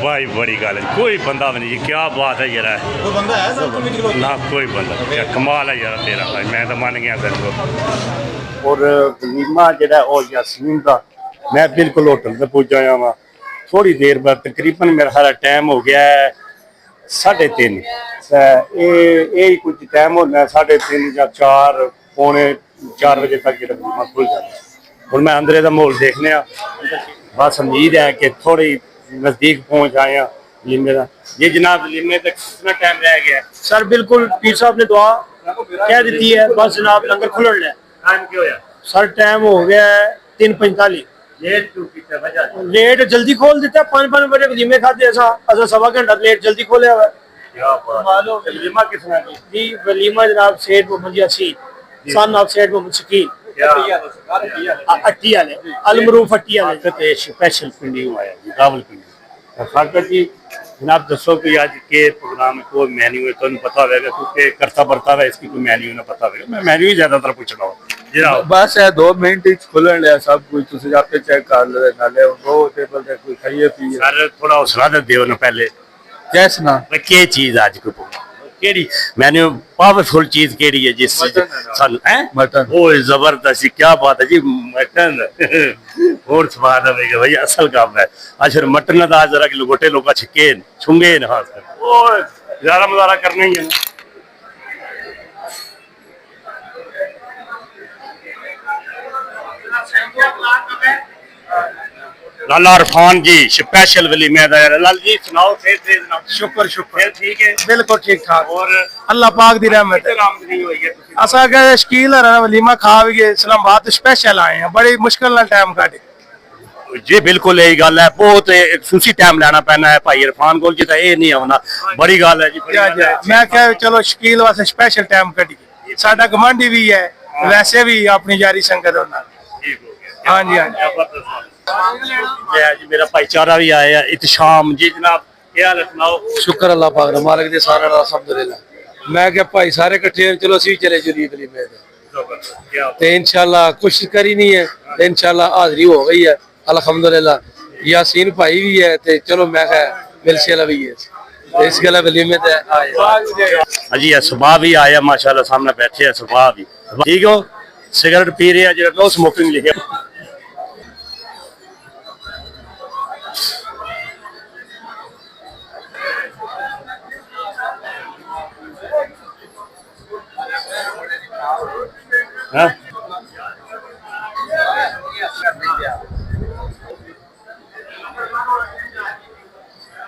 भाई बड़ी गल है, कोई बंदा भी नहीं जी, क्या बात है यार। कोई बंदा है सर कमेटी को? ना कोई बंदा, क्या कमाल है यार तेरा भाई, मैं तो मान गया तेरे को। और वलीमा जेड़ा ओ यासीन दा, मैं बिल्कुल होटल पे पुज आया वहाँ थोड़ी देर बाद, तकरीबन मेरा सारा टाइम हो गया है 3:30। ये कुछ टाइम होना है 3:30 या 4, पौने 4 बजे तक जेड़ा वलीमा खुल जाता है। और मैं अंदर का माहौल देखने बस उम्मीद है कि थोड़ी नजदीक पहुंच आए हैं लीमे का। ये जनाब लीमे तक कितना टाइम रह गया है? सर बिल्कुल पीर साहब ने दुआ कह दी है, बस जनाब लंगर खुलन है। टाइम क्यों है? सर टाइम हो गया है 3:45। लेट क्यों किया वजह? लेट जल्दी खोल देता है, 5 बजे वलीमे खाते ऐसा असा सवा घंटा लेट जल्दी खोले हुआ है। क्या बात है? वलीमा किसने की? जी वलीमा जनाब सेठ मोहम्मद यासीन सन ऑफ सेठ मोहम्मद शकील अट्टी वाले अलमरूफ अट्टी वाले स्पेशल पिंडी आया जी, रावलपिंडी। फाकर जी जनाब दसो कि आज के प्रोग्राम में कोई मेन्यू है तो पता होगा, क्योंकि करता बरता है इसकी कोई मेन्यू ना पता होगा। मैं मेन्यू ही ज्यादातर पूछना हूँ बस है 2 मिनट खुलन लिया सब कुछ, तुम आपे चेक कर लो नाले वो टेबल पे कोई खाइए पिए। सर थोड़ा हौसला दे दियो ना पहले, कैस ना क्या चीज आज कोई केड़ी मेन्यू पावरफुल चीज केड़ी है जिस सन हैं? मटन। ओ जबरदस्त, क्या बात है जी, मटन और स्वाद है भाई, असल काम है। आज फिर मटन का जरा कि गोटे लोग छिके छुंगे ना ओ ज्यादा मजारा करना ही है ना। लाला इरफान जी स्पेशल वलीमे दा। लाल जी सुनाओ फिर से जनाब। शुक्र शुक्र ठीक है, बिल्कुल ठीक ठाक और अल्लाह पाक दी रहमत है। आमदनी हुई है तुसी? असा के शकील है वलीमा खा भी गए, इस्लामाबाद स्पेशल आए हैं, बड़ी मुश्किल नाल टाइम काटे। जी बिल्कुल यही गल है, बहुत सूसी टाइम लेना पैना है भाई इरफान को जी, ये नहीं आना बड़ी गल है जी, बड़ी गल है। मैं कह चलो शकील वास्ते स्पेशल टाइम कटिए, साडा गवांढी भी है वैसे भी अपनी यारी संगत होना। ठीक हो गया। हाँ जी हाँ जी। जबरदस्त जी, मेरा भाईचारा भी आया है इत्शाम जी। जनाब क्या हाल है, सुनाओ? शुक्र अल्लाह पाक दा, मालिक दे सारा दा अल्हम्दुलिल्लाह। मैं क्या भाई सारे इकट्ठे हैं, चलो ਅਸੀਂ चले जुली वलीमे क्या ते इंशाल्लाह कोशिश करी नहीं है ते इंशाल्लाह हाजिरी हो गई है अल्हम्दुलिल्लाह। यासीन भाई भी है ते चलो मैं कहा मिलशेला भी है ते इस गला वलीमे ते आए जी। सुबह भी आया माशाल्लाह, सामने बैठे हैं सुबह भी। ठीक हो, सिगरेट पी रहे हैं जो नो स्मोकिंग लिखे। हाँ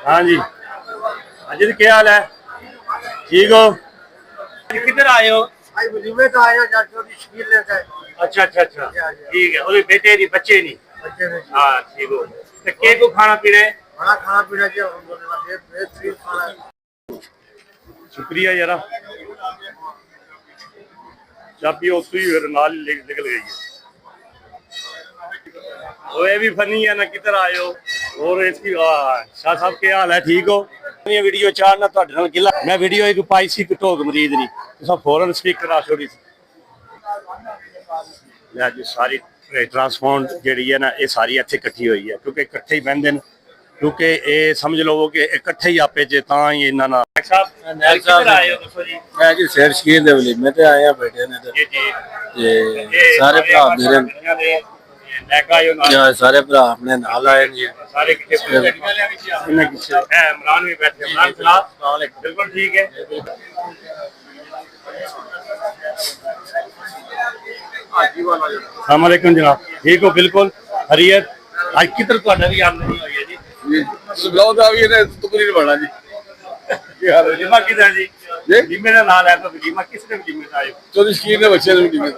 हाँ जी, अजीत क्या हाल है? ठीक हो? किधर आए हो? भाई वलीमे का आया जाके और शकील लेके आए। अच्छा अच्छा अच्छा, ठीक है। और बेटे नहीं बच्चे नहीं? बच्चे ने हाँ ठीक हो। तो के को खाना पीना है? बड़ा खाना पीना चाहिए अल्हम्दुलिल्लाह, बेहतरीन खाना है। शुक्रिया यारा। चाबी उसी नाल निकल गई है। वो ये भी फनी है ना, किधर आए हो? और इसकी शाह साहब क्या हाल है? ठीक हो? ये वीडियो चार ना ਤੁਹਾਡੇ ਨਾਲ गिला, मैं वीडियो एक पाई सी ढोक मरीद नहीं तो फौरन स्पीकर आ छोड़ी सी। जी सारी ट्रांसपोर्ट जी है ना, ये सारी इतने इकट्ठी हुई है क्योंकि इकट्ठे ही बहते हैं, क्योंकि ये समझ लो कि इकट्ठे ही आपे चे ता ही इन्होंने। मैं जी शेर शकील दे वलीमे ते आए हैं बैठे ने ते सारे भरा मेरे सारे भरा अपने नाल आए जी। इमरान भी बैठे। इमरान सलाम बिल्कुल ठीक है। अस्सलाम वालेकुम जनाब, ठीक हो? बिल्कुल हरियत। आज किधर ਤੁਹਾਡਾ भी आमदनी हुई है जी? सुबह दा भी ने तकरीर बना जी। वलीमा किधर जी? वलीमे का नाम है तो वलीमा किसने वलीमे का आए? चौधरी शकील ने बच्चे ने वलीमे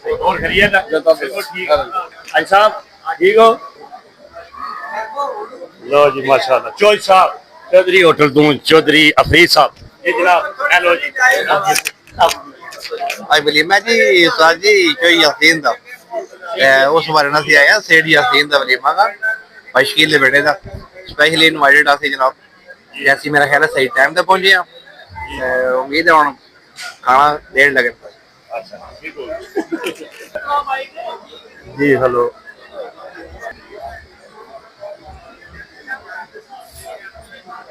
और खैरियत है? बिल्कुल ठीक। भाई साहब ठीक हो? लो जी माशाल्लाह। चौधरी साहब, चौधरी होटल दूं चौधरी अफरीद साहब जी। जनाब हेलो जी। आज वलीमा जी उस्ताद जी जो यासीन दा उस बारे ना सी आया सेठ यासीन दा वलीमा का भाई शकील दे बेटे दा स्पेशली इनवाइटेड आसी जनाब। जैसी मेरा ख्याल है सही टाइम पे पहुंचे हैं, उम्मीद है हुन खाना देर लगे। जी हेलो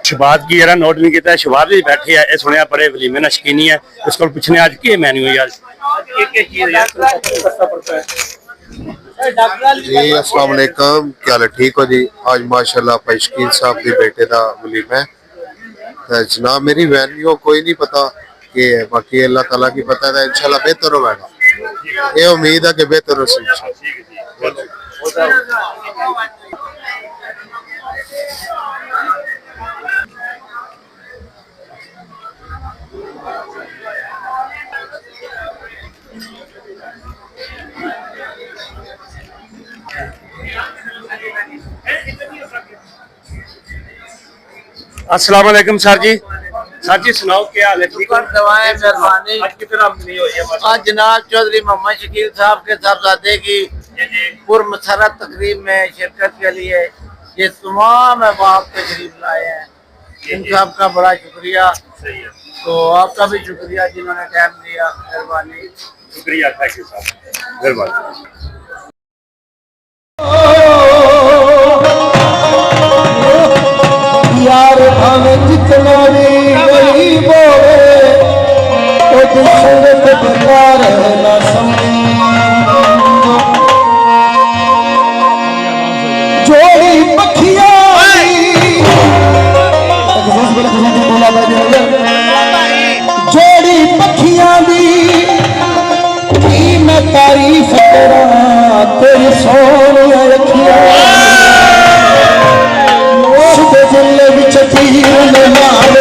शबाद की जरा नोट नहीं किया, शबाद भी बैठे है, ये सुनिया बड़े वलीमे ना शकीनी है, इसको पूछने आज की मेन्यू है यार। जी अस्सलाम वालेकुम, क्या हाल है? ठीक हो जी? आज माशाल्लाह शकील साहब के बेटे का वलीमा है तो जनाब मेरी वैल्यू कोई नहीं पता कि बाकी अल्लाह ताला की पता है, इंशाल्लाह बेहतर होगा, ये उम्मीद है कि बेहतर हो अस्सलाम वालेकुम सर जी। सर जी सुनाओ क्या हाल है? ठीक हो? दवाएं मेहरबानी। आज की तरह नहीं हुई है आज जनाब चौधरी मोहम्मद शकील साहब के साहबजादे की पुरमसरत तकरीब में शिरकत के लिए ये तमाम अहबाब तशरीफ लाए हैं, इन सब का बड़ा शुक्रिया। तो आपका भी शुक्रिया जिन्होंने टाइम दिया, मेहरबानी। शुक्रिया, थैंक यू साहब, मेहरबानी। यार भावे जितना भी नहीं बोले तो संगत बेकार ना समझे, जोड़ी पखिया जोड़ी पखिया दी मैं तारीफ करा तेरी सोनिया रखिया जिले बिच तीर मार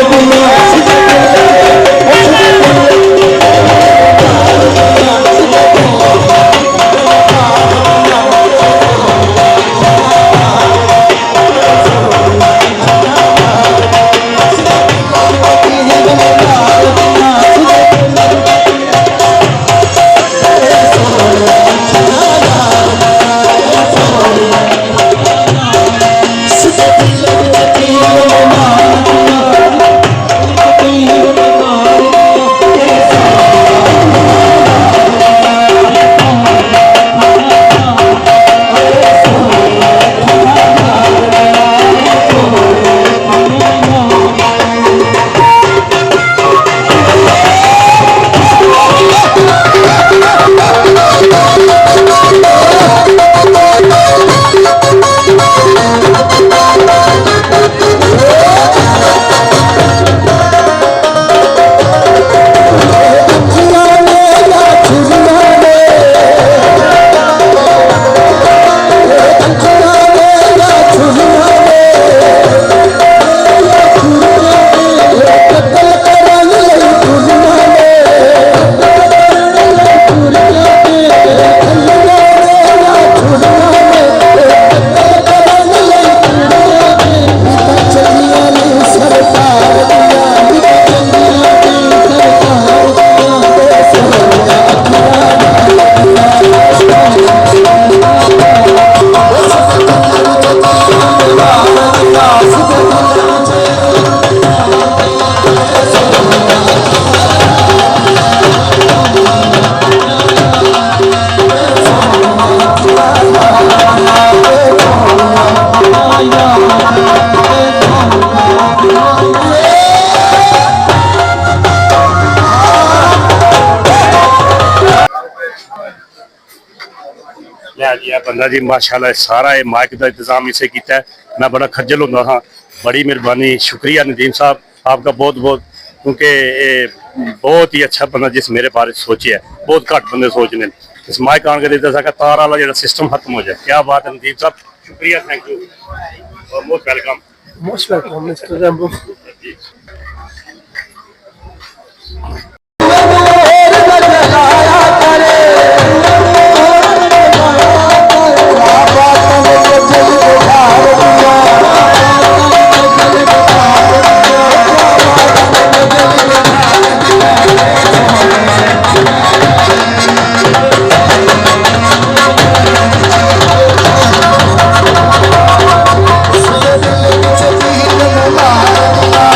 दिया बंदा जी माशाल्लाह सारा ये माइक का इंतजाम इसे किया है, मैं बड़ा खज्जल होता हाँ, बड़ी मेहरबानी, शुक्रिया नदीम साहब आपका बहुत बहुत, क्योंकि बहुत ही अच्छा बंदा जिस मेरे बारे सोचे है, बहुत घट बंदे सोचने इस माइक आन के देता सका तार वाला जो सिस्टम खत्म हो जाए। क्या बात है नदीम साहब, शुक्रिया, थैंक यू और most welcome. Most welcome mister Jumbo. Bye.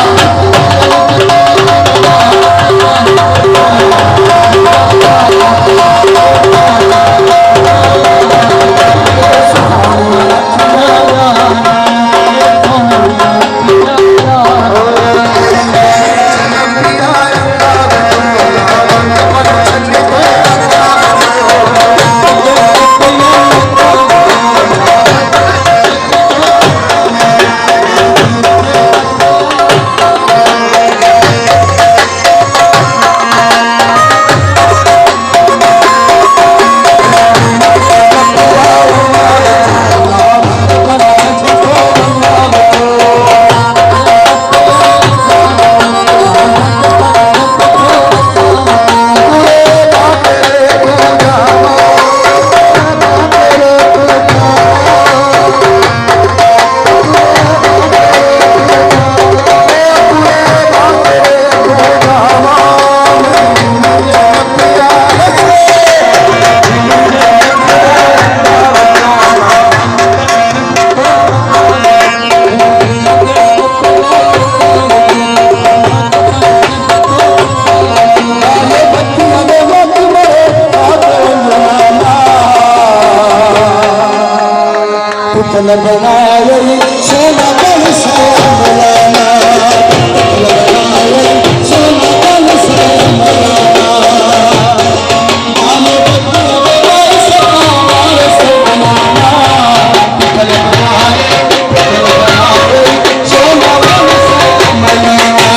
तल बनाए सोना बन से मलाना तल बनाए सोना बन से मलाना आले बनाए सोना से मलाना तल बनाए सोना बन से मलाना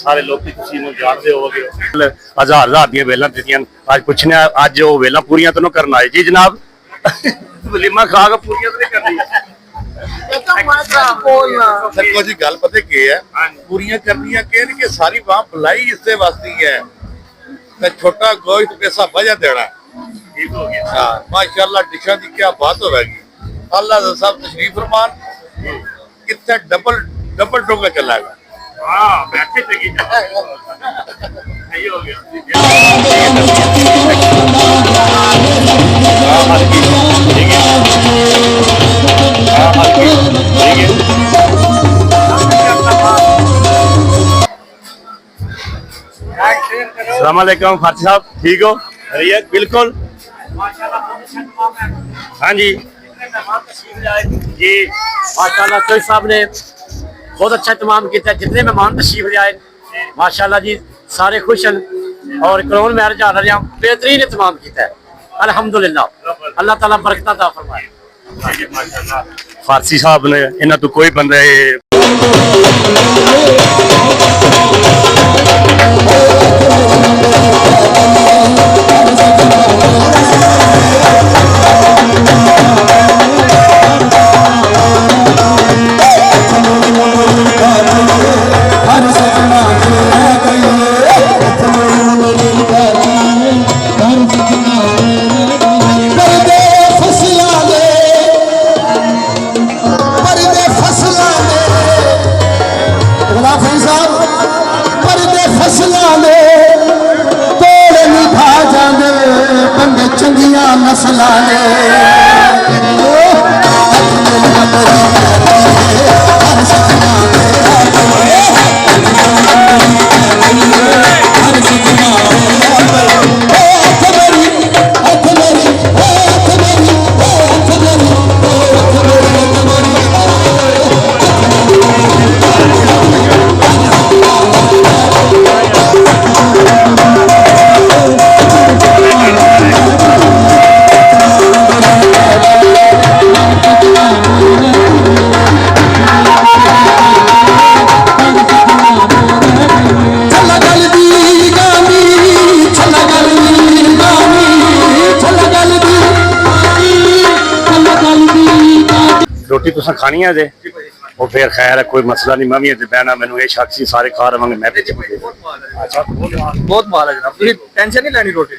ਸਾਰੇ ਲੋਕੀ ਤੁਸੀਂ ਨੂੰ ਜਾਣਦੇ ਹੋਵੋਗੇ ਹਜ਼ਾਰ ਹਜ਼ਾਰ ਦੀਆਂ ਵੇਲਾਂ ਦਿੱਤੀਆਂ ਅੱਜ ਪੁੱਛਣਾ ਅੱਜ ਉਹ ਵੇਲਾਂ ਪੂਰੀਆਂ ਤਾਂ ਕਰਨ ਆਏ ਜੀ ਜਨਾਬ ਵਲੀਮਾ ਖਾ ਕੇ ਪੂਰੀਆਂ ਤਾਂ ਨਹੀਂ ਕਰਨੀਆਂ देखो जी गल पता की है पूरियां करनियां के नहीं कि सारी वहां बुलाई इससे वास्ती है ते छोटा गोश्त पैसा वजह देना ਠੀਕ ਹੋ ਗਿਆ हाँ माशाल्लाह डिशा की क्या बात होगी अल्लाह का सब तशरीफ फरमान कितने डबल डोंगा चलेगा ਹਾਂ ਬੈਠੇ ਤੇ ਕੀ ਸਹੀ ਹੋ ਗਿਆ अस्सलामुअलैकुम फारसी साहब ठीक हो खैरियत बिल्कुल हाँ जी जी माशाल्लाह सईद साहब ने बहुत अच्छा तमाम किया जितने मेहमान तशरीफ ले आए माशाल्लाह जी सारे खुश हैं और करोन मैरिज आ रहे हैं बेहतरीन तमाम किया है अल्हम्दुलिल्लाह अल्लाह ताला बरकत अता फरमाए फारसी साहब ने इन्हों तो कोई बंदा चंगिया नस्ल रोटी तुसा खानी है जे वो फिर खैर है कोई मसला नहीं मैं भी इत्थे बहना मैनू ये शख्स ही सारे खा रवांगे मैं पिछे अच्छा बहुत माल है जनाब टेंशन नहीं लेनी रोटी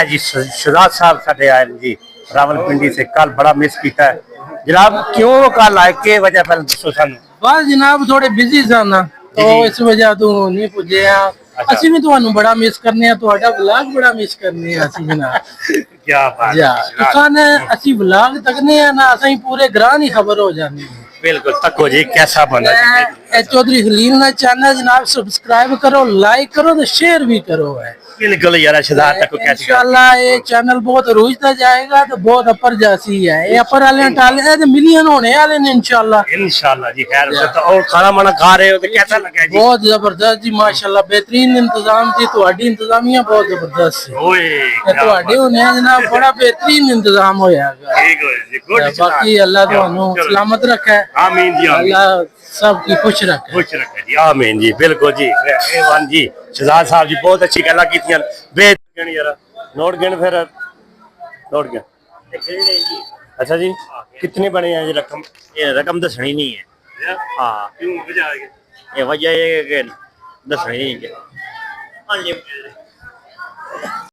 जी शहजाद साहब साढ़े आए जी रावलपिंडी से कल बड़ा मिस किया है जनाब क्यों कल आए के वजह पहले दसो सानू बस जनाब थोड़े बिजी सन तो इस वजह तो नहीं पुजे ਅਸੀਂ ਵੀ ਤੁਹਾਨੂੰ ਬੜਾ ਮਿਸ ਕਰਨੇ ਆ ਤੁਹਾਡਾ ਵਲੌਗ ਬੜਾ ਮਿਸ ਕਰਨੇ ਆ ਅਸੀਂ ਜਨਾਬ ਕੀ ਬਾਤ ਹੈ ਤੁਸਾਂ ਅਸੀਂ ਵਲੌਗ ਤੱਕਨੇ ਆ ਨਾ ਅਸੀਂ ਪੂਰੇ ਗ੍ਰਾਂ ਹੀ ਖਬਰ ਹੋ ਜਾਂਦੀ बिल्कुल तको जी कैसा बना चौधरी खलील ना चैनल जनाब सब्सक्राइब करो लाइक करो तो शेयर भी करो है बिल्कुल यार शहजाद तक को कैसी गल इंशाल्लाह ये चैनल बहुत रोजदा जाएगा तो बहुत अपर जासी है ये अपर वाले टाले तो मिलियन होने वाले ने इंशाल्लाह। इंशाल्लाह जी खैर तो और खाना माना खा रहे हो तो कैसा लगा जी? बहुत जबरदस्त जी माशाल्लाह बेहतरीन इंतजाम जी ਤੁਹਾਡੀ इंतजामिया बहुत जबरदस्त है ओए ਤੇ ਤੁਹਾਡੇ ਹੋਣੇ जनाब बड़ा बेहतरीन इंतजाम होयागा ठीक है जी गुड बाकी अल्लाह ਤੁਹਾਨੂੰ सलामत रखे आमीन जी आमीन अल्लाह सबकी खुश रखे। खुश रखे जी आमीन जी बिल्कुल जी एवन जी शहजाद साहब जी बहुत अच्छी गल्लां कीतियां बेहतरीन यार नोट गिन फिर नोट गिन अच्छा जी कितने बने हैं जी रकम ये रकम दसनी नहीं है। हाँ क्यों वजह है ये वजह ये कि दसनी नहीं है।